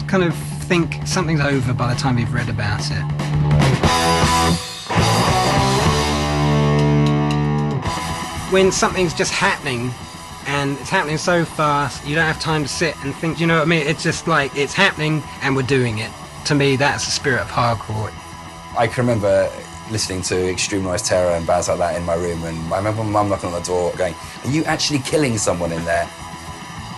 kind of think something's over by the time you've read about it. When something's just happening, and it's happening so fast, you don't have time to sit and think, you know what I mean? It's just like, it's happening and we're doing it. To me, that's the spirit of hardcore. I can remember listening to Extreme Noise Terror and bands like that in my room, and I remember my mum knocking on the door going, "Are you actually killing someone in there?"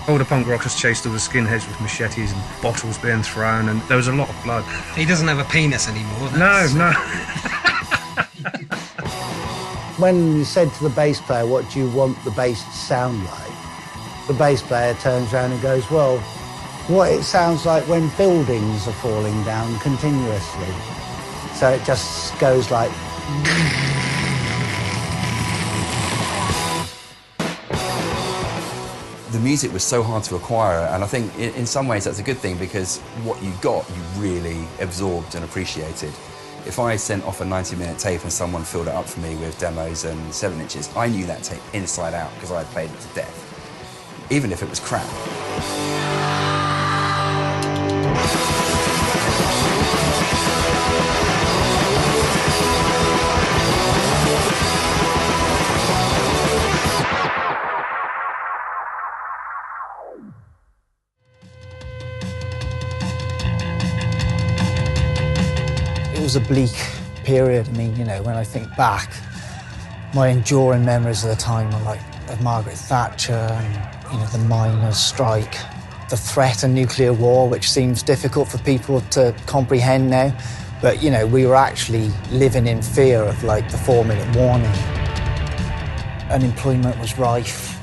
All the punk rockers chased all the skinheads with machetes and bottles being thrown, and there was a lot of blood. He doesn't have a penis anymore. No. When you said to the bass player, what do you want the bass to sound like? The bass player turns around and goes, well, what it sounds like when buildings are falling down continuously. So it just goes like... The music was so hard to acquire, and I think in some ways that's a good thing, because what you got, you really absorbed and appreciated. If I sent off a 90-minute tape and someone filled it up for me with demos and 7-inches, I knew that tape inside out because I had played it to death, even if it was crap. It was a bleak period. I mean, you know, when I think back, my enduring memories of the time are like of Margaret Thatcher and, you know, the miners' strike, the threat of nuclear war, which seems difficult for people to comprehend now. But, you know, we were actually living in fear of, like, the 4-minute warning. Unemployment was rife.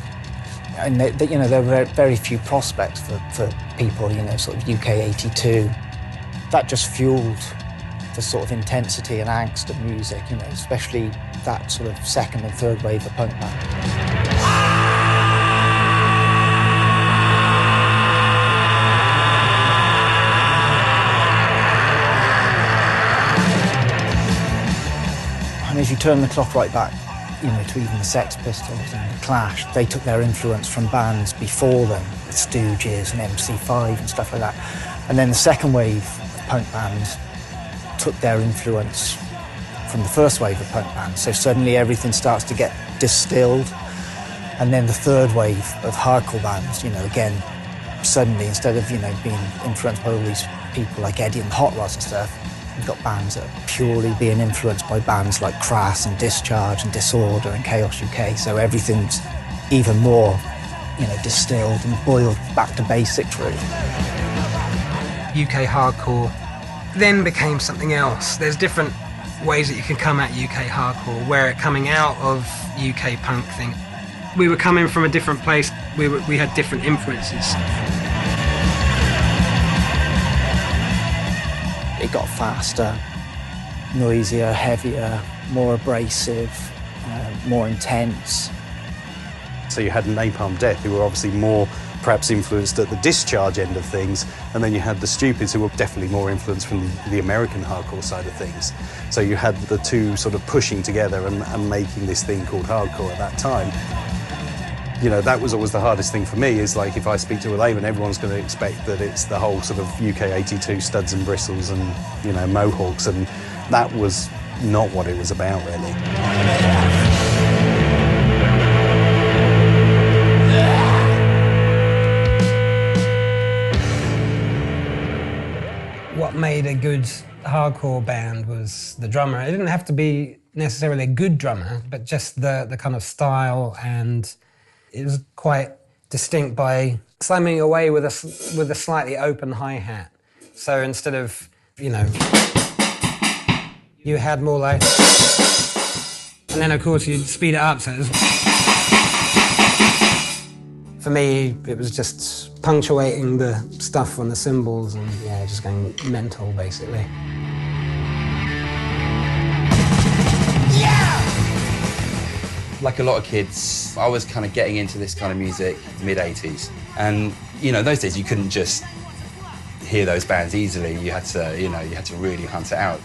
And, you know, there were very few prospects for people, you know, sort of UK 82. That just fueled the sort of intensity and angst of music, you know, especially that sort of second and third wave of punk band. And as you turn the clock right back, you know, to even the Sex Pistols and the Clash, they took their influence from bands before them, the Stooges and MC5 and stuff like that. And then the second wave of punk bands took their influence from the first wave of punk bands. So suddenly everything starts to get distilled. And then the third wave of hardcore bands, you know, again, suddenly instead of, you know, being influenced by all these people like Eddie and the Hot Rods and stuff, you've got bands that are purely being influenced by bands like Crass and Discharge and Disorder and Chaos UK. So everything's even more, you know, distilled and boiled back to basics, really. UK hardcore then became something else. There's different ways that you can come at UK hardcore, where it coming out of UK punk thing. We were coming from a different place, we had different influences. It got faster, noisier, heavier, more abrasive, more intense. So you had Napalm Death, who were obviously more perhaps influenced at the Discharge end of things, and then you had the Stupids, who were definitely more influenced from the American hardcore side of things. So you had the two sort of pushing together and making this thing called hardcore at that time. You know, that was always the hardest thing for me, is like if I speak to a layman, everyone's going to expect that it's the whole sort of UK 82 studs and bristles and, you know, mohawks, and that was not what it was about, really. What made a good hardcore band was the drummer. It didn't have to be necessarily a good drummer, but just the kind of style, and it was quite distinct by slamming away with a slightly open hi-hat. So instead of, you know, you had more like, and then of course you'd speed it up, so it was, for me, it was just punctuating the stuff on the cymbals and, yeah, just going mental, basically. Like a lot of kids, I was kind of getting into this kind of music mid-80s. And, you know, those days you couldn't just hear those bands easily. You had to, you know, you had to really hunt it out.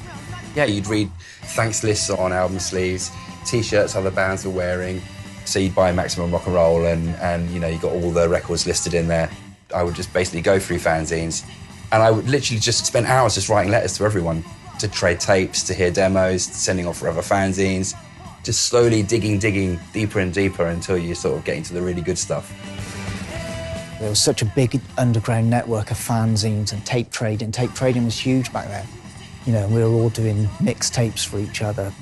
Yeah, you'd read thanks lists on album sleeves, T-shirts other bands were wearing. So you'd buy Maximum Rock and Roll and you know, you got all the records listed in there. I would just basically go through fanzines, And I would literally just spend hours just writing letters to everyone, to trade tapes, to hear demos, sending off forever fanzines, just slowly digging deeper and deeper until you sort of get into the really good stuff. There was such a big underground network of fanzines and tape trading. Tape trading was huge back then. You know, we were all doing mixtapes for each other.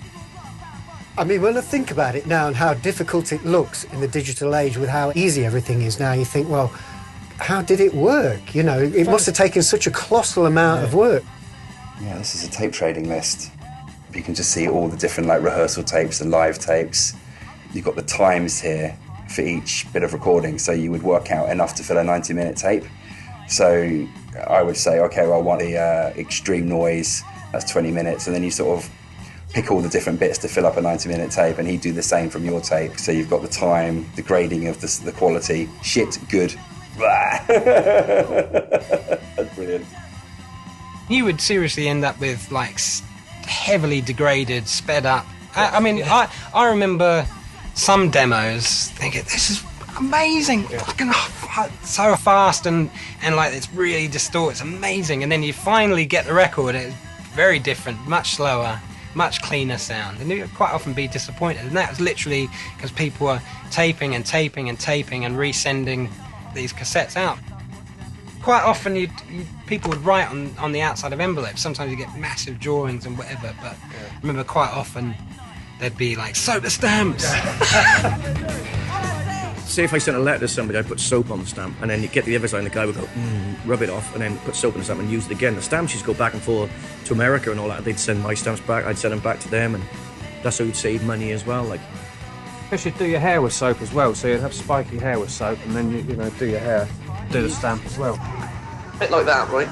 I mean, when I think about it now and how difficult it looks in the digital age with how easy everything is now, you think, well, how did it work? You know, it must have taken such a colossal amount of work. Yeah, this is a tape trading list. You can just see all the different like rehearsal tapes and live tapes. You've got the times here for each bit of recording, so you would work out enough to fill a 90-minute tape. So I would say, okay, well, I want the extreme noise, that's 20 minutes, and then you sort of pick all the different bits to fill up a 90-minute tape, and he'd do the same from your tape. So you've got the time, the grading of the quality, shit, good, blah. That's brilliant. You would seriously end up with like heavily degraded, sped up. I mean, I remember some demos thinking, this is amazing, fucking so fast and like it's really distorted, it's amazing. And then you finally get the record, it's very different, much slower, much cleaner sound. And you'd quite often be disappointed. And that was literally because people were taping and resending these cassettes out. Quite often people would write on the outside of envelopes. Sometimes you get massive drawings and whatever, but I remember quite often there'd be like soap stamps. Say if I sent a letter to somebody, I'd put soap on the stamp, and then you get the other side and the guy would go, rub it off, and then put soap on the stamp and use it again. The stamps used to go back and forth to America and all that. They'd send my stamps back, I'd send them back to them, and that's how you'd save money as well. Like, especially do your hair with soap as well, so you'd have spiky hair with soap, and then you know, do your hair, do the stamp as well. A bit like that, right?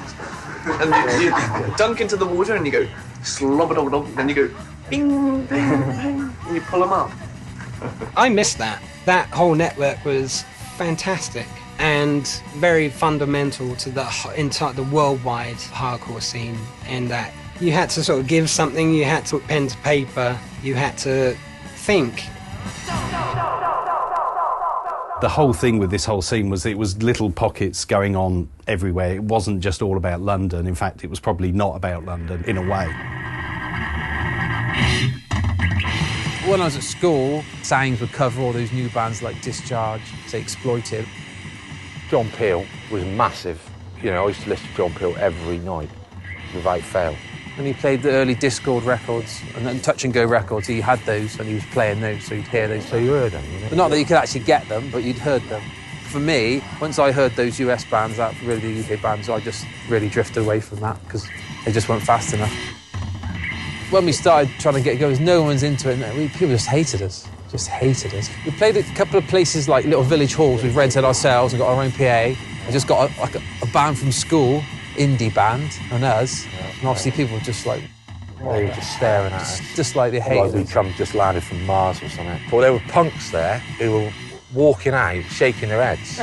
And you dunk into the water and you go slobber-dobber-dob, then you go bing, bing, bing, and you pull them up. I miss that. That whole network was fantastic and very fundamental to the entire worldwide hardcore scene, in that you had to sort of give something, you had to put pen to paper, you had to think. The whole thing with this whole scene was it was little pockets going on everywhere. It wasn't just all about London. In fact, it was probably not about London in a way. When I was at school, Sounds would cover all those new bands like Discharge, say Exploited. John Peel was massive. You know, I used to listen to John Peel every night, without fail. When he played the early Discord records and then Touch and Go records, he had those and he was playing those, so you'd hear those. So you heard them, you know? But not that you could actually get them, but you'd heard them. For me, once I heard those US bands, that really the UK bands, I just really drifted away from that because they just weren't fast enough. When we started trying to get going, no one's into it. People just hated us. We played at a couple of places like little village halls we've rented ourselves and got our own PA. We just got a band from school, indie band, and us. And obviously people were just like... They were just staring at us. Just like they hated us. Like we'd come just landed from Mars or something. But there were punks there who were walking out, shaking their heads.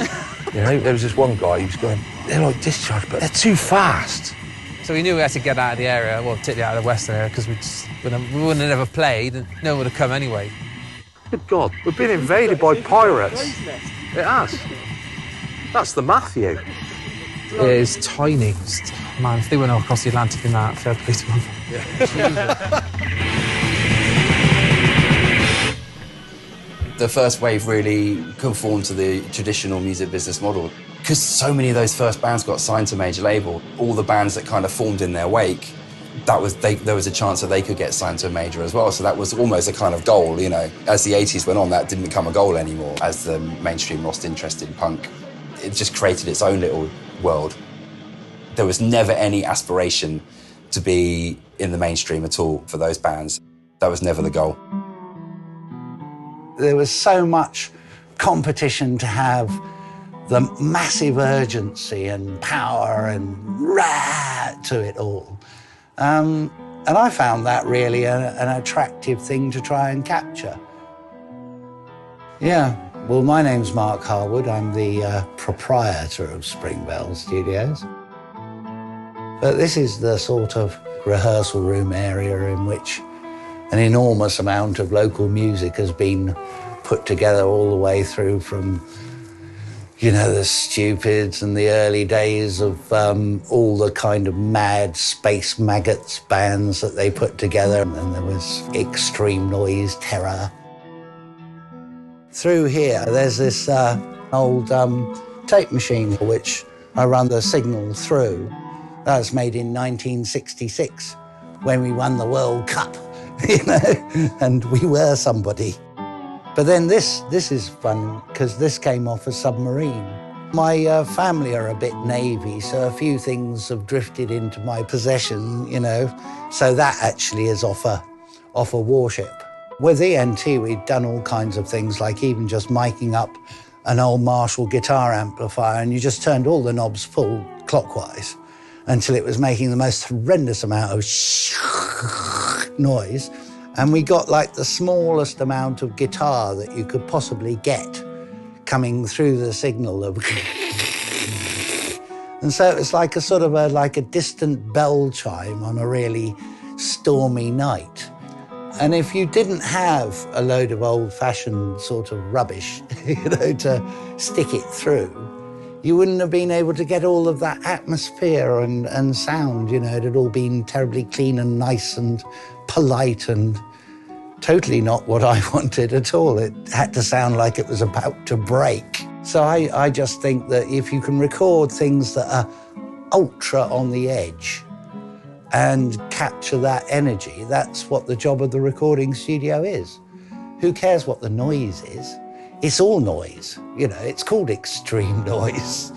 You know, there was this one guy who was going, they're like Discharge, but they're too fast. So we knew we had to get out of the area, well, particularly out of the western area, because we wouldn't have ever played and no one would have come anyway. Good God, we've been invaded by pirates. It has. That's the Matthew. It is tiny. Man, if they went across the Atlantic in that, fair play to them. The first wave really conformed to the traditional music business model. Because so many of those first bands got signed to major label, all the bands that kind of formed in their wake, there was a chance that they could get signed to a major as well. So that was almost a kind of goal, you know. As the 80s went on, that didn't become a goal anymore. As the mainstream lost interest in punk, it just created its own little world. There was never any aspiration to be in the mainstream at all for those bands. That was never the goal. There was so much competition to have the massive urgency and power and rah to it all. And I found that really an attractive thing to try and capture. Yeah, well, my name's Mark Harwood. I'm the proprietor of Springbell Studios. But this is the sort of rehearsal room area in which an enormous amount of local music has been put together all the way through from You know, the Stupids and the early days of all the kind of mad Space Maggots bands that they put together. And then there was Extreme Noise Terror. Through here, there's this old tape machine which I run the signal through. That was made in 1966 when we won the World Cup, you know, and we were somebody. But then this is fun because this came off a submarine. My family are a bit Navy, so a few things have drifted into my possession, you know. So that actually is off a warship. With ENT, we'd done all kinds of things, like even just miking up an old Marshall guitar amplifier, and you just turned all the knobs full clockwise until it was making the most horrendous amount of noise. And we got like the smallest amount of guitar that you could possibly get coming through the signal of and so it was like a sort of like a distant bell chime on a really stormy night. And if you didn't have a load of old-fashioned sort of rubbish, you know, to stick it through, you wouldn't have been able to get all of that atmosphere and sound, you know. It had all been terribly clean and nice and polite and totally not what I wanted at all. It had to sound like it was about to break. So I just think that if you can record things that are ultra on the edge and capture that energy, that's what the job of the recording studio is. Who cares what the noise is? It's all noise, you know, it's called extreme noise.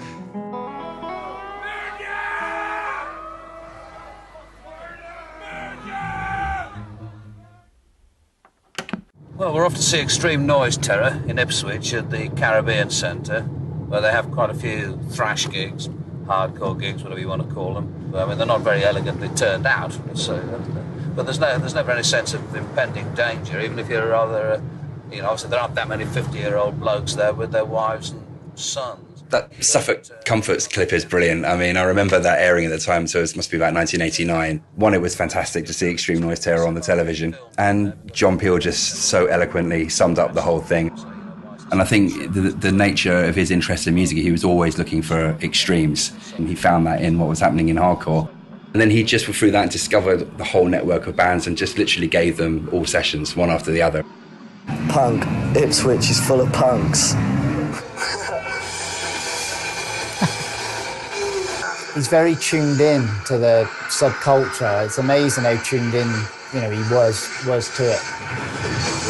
Well, we're off to see Extreme Noise Terror in Ipswich at the Caribbean Centre, where they have quite a few thrash gigs, hardcore gigs, whatever you want to call them. I mean, they're not very elegantly turned out, so, but there's never any sense of impending danger, even if you're rather, you know, obviously there aren't that many 50-year-old blokes there with their wives and sons. That Suffolk Comforts clip is brilliant. I mean, I remember that airing at the time, so it must be about 1989. One, it was fantastic to see Extreme Noise Terror on the television, and John Peel just so eloquently summed up the whole thing. And I think the nature of his interest in music, he was always looking for extremes, and he found that in what was happening in hardcore. And then he just went through that and discovered the whole network of bands and just literally gave them all sessions, one after the other. Punk. Ipswich is full of punks. He's very tuned in to the subculture. It's amazing how tuned in, you know, he was to it.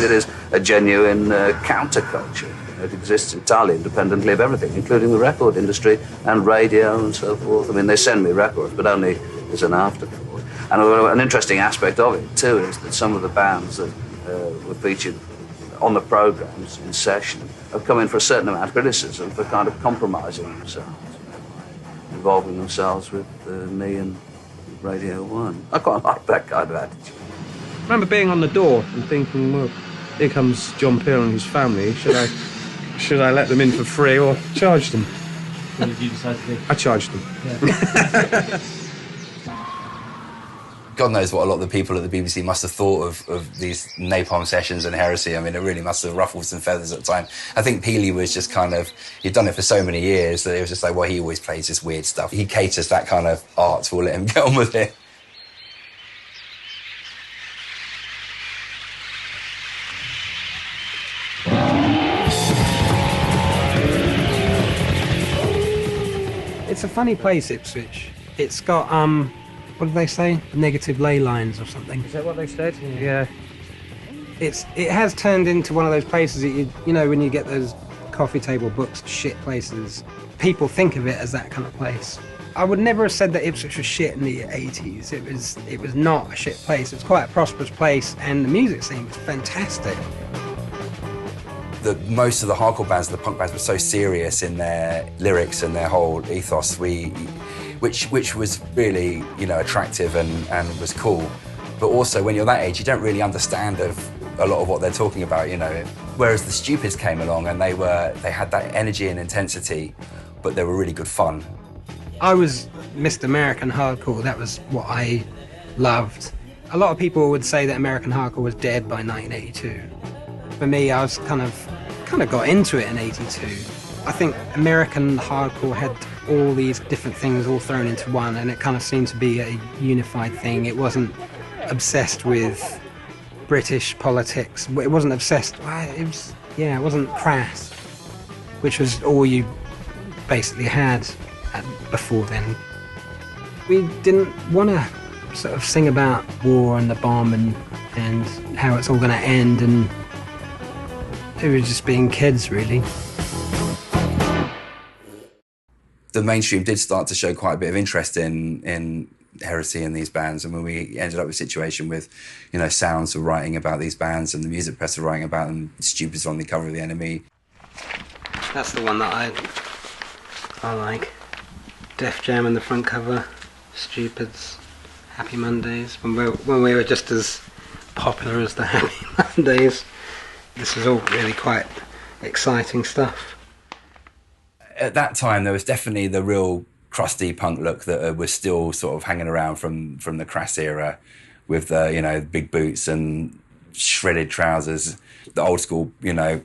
It is a genuine counterculture. It exists entirely independently of everything, including the record industry and radio and so forth. I mean, they send me records, but only as an afterthought. And an interesting aspect of it, too, is that some of the bands that were featured on the programmes in session have come in for a certain amount of criticism for kind of compromising themselves, involving themselves with me and Radio 1. I quite like that kind of attitude. I remember being on the door and thinking, well, here comes John Peel and his family. Should I let them in for free or charge them? What did you decide to do? I charged them. Yeah. God knows what a lot of the people at the BBC must have thought of these Napalm sessions and Heresy. I mean, it really must have ruffled some feathers at the time. I think Peely was just kind of, he'd done it for so many years that it was just like, well, he always plays this weird stuff. He caters that kind of art, so we'll let him get on with it. It's a funny place, Ipswich. It's got, what did they say? Negative ley lines or something. Is that what they said? Yeah. It has turned into one of those places that you know, when you get those coffee table books, shit places, people think of it as that kind of place. I would never have said that Ipswich was shit in the 80s. It was not a shit place. It was quite a prosperous place, and the music scene was fantastic. Most of the hardcore bands, the punk bands, were so serious in their lyrics and their whole ethos, which was really, you know, attractive and was cool. But also, when you're that age, you don't really understand a lot of what they're talking about, you know. Whereas the Stupids came along and they had that energy and intensity, but they were really good fun. I was Mr. American Hardcore. That was what I loved. A lot of people would say that American Hardcore was dead by 1982. For me, I was kind of got into it in 82. I think American hardcore had all these different things all thrown into one, and it kind of seemed to be a unified thing. It wasn't obsessed with British politics. It wasn't obsessed. It wasn't crass, which was all you basically had before then. We didn't want to sort of sing about war and the bomb and how it's all going to end, and it was just being kids, really. The mainstream did start to show quite a bit of interest in Heresy and these bands, and when we ended up with a situation with, Sounds were writing about these bands and the music press were writing about them, Stupid's on the cover of the NME. That's the one that I like. Def Jam on the front cover, Stupid's, Happy Mondays, when we were just as popular as the Happy Mondays. This is all really quite exciting stuff. At that time, there was definitely the real crusty punk look that was still sort of hanging around from the Crass era, with the big boots and shredded trousers. The old school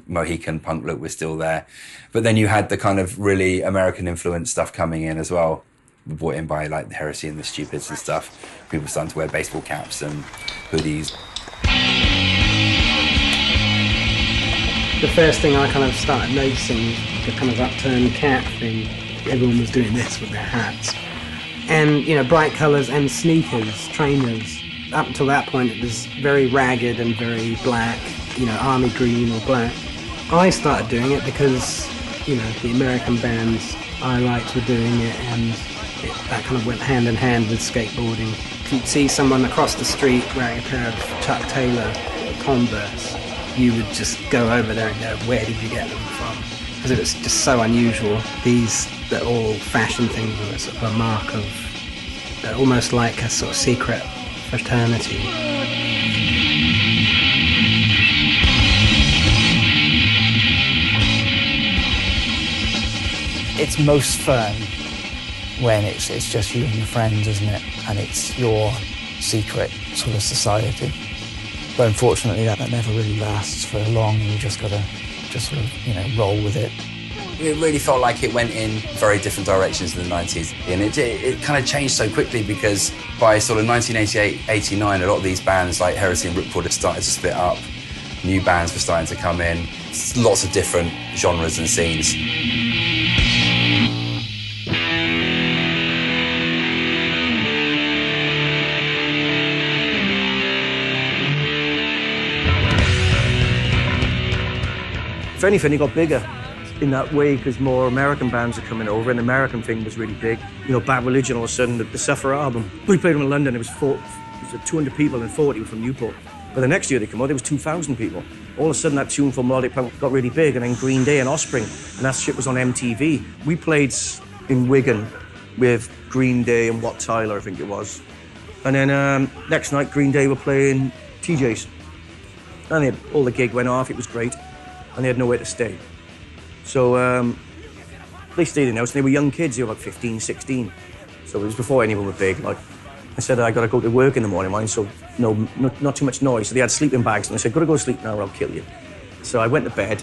Mohican punk look was still there, but then you had the kind of really American influence stuff coming in as well, brought in by like the Heresy and the Stupids and stuff. People starting to wear baseball caps and hoodies. The first thing I kind of started noticing was the kind of upturned cap thing. Everyone was doing this with their hats. And, bright colours and sneakers, trainers. Up until that point, it was very ragged and very black, army green or black. I started doing it because, the American bands I liked were doing it, and that kind of went hand in hand with skateboarding. If you'd see someone across the street wearing a pair of Chuck Taylor Converse, you would just go over there and go, where did you get them from? Because it was just so unusual. These little fashion things were sort of a mark of, almost like a sort of secret fraternity. It's most fun when it's just you and your friends, isn't it? And it's your secret sort of society. But unfortunately, that never really lasts for long. You just gotta sort of, roll with it. It really felt like it went in very different directions in the 90s. And it kind of changed so quickly, because by sort of 1988, 89, a lot of these bands like Heresy and Ripcord had started to split up. New bands were starting to come in. Lots of different genres and scenes. If anything, it got bigger in that way because more American bands are coming over, and the American thing was really big. Bad Religion, all of a sudden, the Suffer album. We played them in London, it was 200 people and 40 were from Newport. But the next year they come out, there was 2,000 people. All of a sudden, that tune for melodic punk got really big, and then Green Day and Offspring, and that shit was on MTV. We played in Wigan with Green Day and Wat Tyler, I think it was. And then next night, Green Day were playing TJ's. And all the gig went off, it was great. And they had nowhere to stay. So they stayed in the house, and they were young kids, they were like 15, 16. So it was before anyone were big. Like I said, I got to go to work in the morning, mind, so not too much noise. So they had sleeping bags, and I said, gotta go to sleep now or I'll kill you. So I went to bed,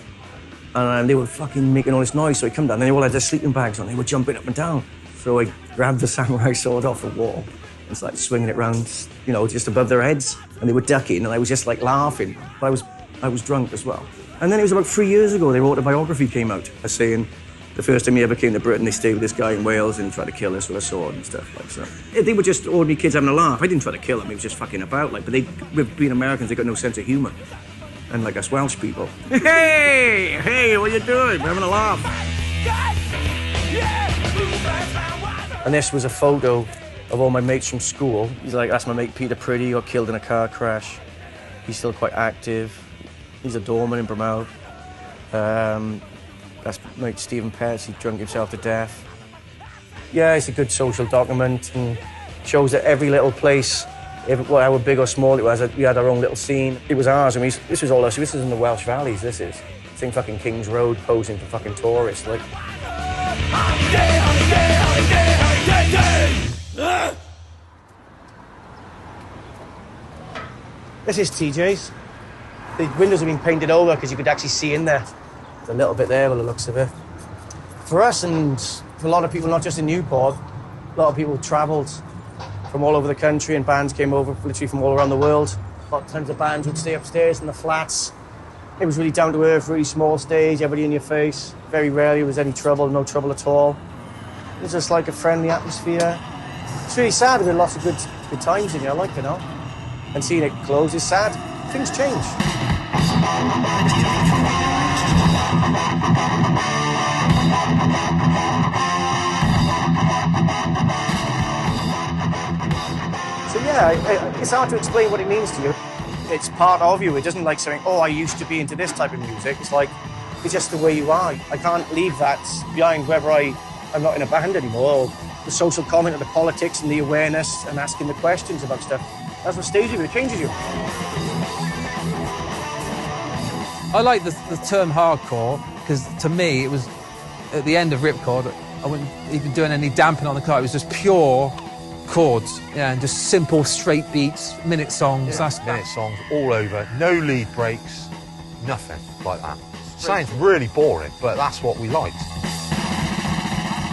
and they were fucking making all this noise, so I come down, and they all had their sleeping bags on, they were jumping up and down. So I grabbed the samurai sword off the wall and started swinging it around, just above their heads, and they were ducking, and I was just like laughing. But I was drunk as well. And then it was about 3 years ago, their autobiography came out, saying the first time he ever came to Britain, they stayed with this guy in Wales and he tried to kill us with a sword and stuff like that. They were just ordinary kids having a laugh. I didn't try to kill them, he was just fucking about. But with being Americans, they got no sense of humour. And like us Welsh people, hey, what are you doing? We're having a laugh. And this was a photo of all my mates from school. He's like, that's my mate Peter Priddy, he got killed in a car crash. He's still quite active. He's a doorman in Bramall. That's mate Stephen Petts, he drunk himself to death. Yeah, it's a good social document and shows that every little place, however big or small it was, we had our own little scene. It was ours, and this was all us. This is in the Welsh Valleys, this is. It's in fucking King's Road, posing for fucking tourists, like. This is TJ's. The windows have been painted over because you could actually see in there. There's a little bit there by the looks of it. For us and for a lot of people, not just in Newport, a lot of people travelled from all over the country and bands came over literally from all around the world. Tons of bands would stay upstairs in the flats. It was really down to earth, really small stage, everybody in your face. Very rarely was any trouble, no trouble at all. It was just like a friendly atmosphere. It's really sad. There were lots of good times in here, like, you know. And seeing it close is sad. Things change. So yeah, it's hard to explain what it means to you. It's part of you. It doesn't like saying, oh, I used to be into this type of music. It's like, it's just the way you are. I can't leave that behind whether I'm not in a band anymore, or the social comment, or the politics and the awareness and asking the questions about stuff. That's what stays you. It changes you. I like the term hardcore because to me it was at the end of Ripcord. I wasn't even doing any damping on the guitar. It was just pure chords, yeah, and just simple straight beats, minute songs. Yeah. Minute songs all over, no lead breaks, nothing like that. Sounds really boring, but that's what we liked.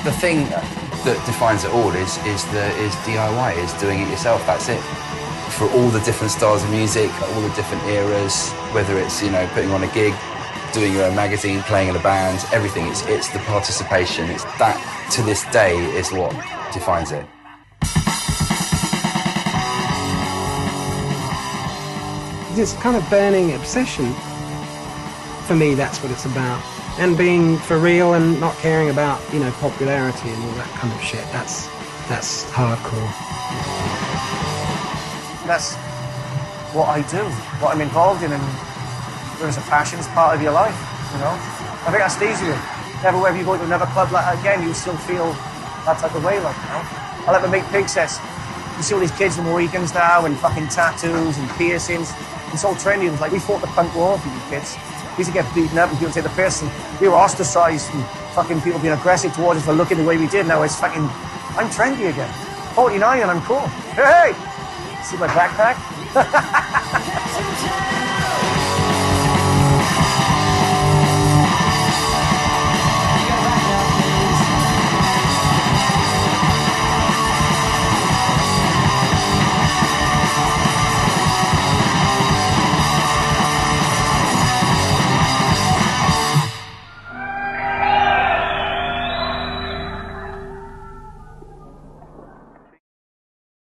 The thing that defines it all is DIY, is doing it yourself. That's it. For all the different styles of music, all the different eras, whether it's, you know, putting on a gig, doing your own magazine, playing in a band, everything. It's the participation. It's that, to this day, is what defines it. This kind of burning obsession, for me, that's what it's about. And being for real and not caring about, you know, popularity and all that kind of shit. That's hardcore. That's what I do, what I'm involved in, and there's a passion's part of your life, you know. I think that stays with you. Never, whether you go to another club like that again, you still feel that type of way, like, you know. I like to make pig sets. You see all these kids in Mohicans now and fucking tattoos and piercings. It's all trendy. It was like, we fought the punk war for you kids. We used to get beaten up and people take the piss, and we were ostracised and fucking people being aggressive towards us for looking the way we did. Now it's fucking, I'm trendy again. 49 and I'm cool. Hey! See my backpack?